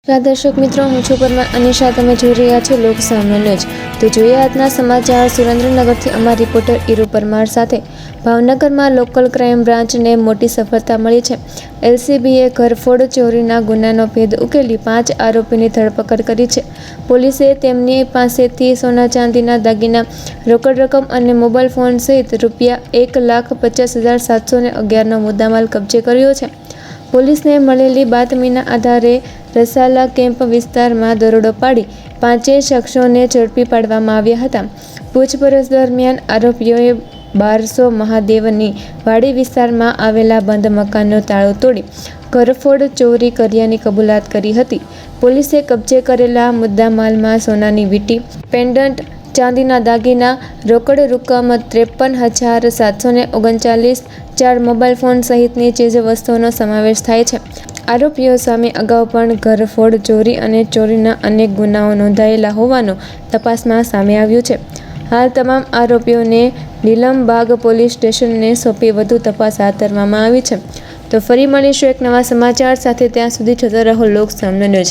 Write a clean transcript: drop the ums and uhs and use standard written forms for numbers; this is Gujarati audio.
દર્શક મિત્રો, હું છું પરમાર અનિશા. તમે જોઈ રહ્યા છો લોક સામનો ન્યૂઝ. તો જોઈએ આજના સમાચાર. સુરેન્દ્રનગરથી અમારા રિપોર્ટર ઈરુ પરમાર સાથે. ભાવનગરમાં લોકલ ક્રાઇમ બ્રાન્ચને મોટી સફળતા મળી છે. એલસીબીએ ઘરફોડ ચોરીના ગુનાનો ભેદ ઉકેલી 5 આરોપીની ધરપકડ કરી છે. પોલીસે તેમની પાસેથી સોના ચાંદીના દાગીના, રોકડ રકમ અને મોબાઈલ ફોન સહિત ₹1,50,711નો મુદ્દામાલ કબજે કર્યો છે. પોલીસને મળેલી બાતમીના આધારે રસાલા કેમ્પ વિસ્તારમાં દરોડો પાડી 5 શખ્સોને ઝડપી પાડવામાં આવ્યા હતા. પૂછપરછ દરમિયાન આરોપીઓએ 1200 મહાદેવની વાડી વિસ્તારમાં આવેલા બંધ મકાનનો તાળો તોડી ઘરફોડ ચોરી કર્યાની કબૂલાત કરી હતી. પોલીસે કબજે કરેલા મુદ્દામાલમાં સોનાની વીંટી, પેન્ડન્ટ, ચાંદીના દાગીના, રોકડ રકમ ₹53,739, 4 મોબાઈલ ફોન સહિતની ચીજવસ્તુઓનો સમાવેશ થાય છે. આરોપીઓ સામે અગાઉ પણ ઘરફોડ ચોરી અને ચોરીના અનેક ગુનાઓ નોંધાયેલા હોવાનું તપાસમાં સામે આવ્યું છે. હાલ તમામ આરોપીઓને નીલમબાગ પોલીસ સ્ટેશનને સોંપી વધુ તપાસ હાથ ધરવામાં આવી છે. તો ફરી મળીશું એક નવા સમાચાર સાથે. ત્યાં સુધી જોતા રહો લોક સામનો ન્યૂઝ.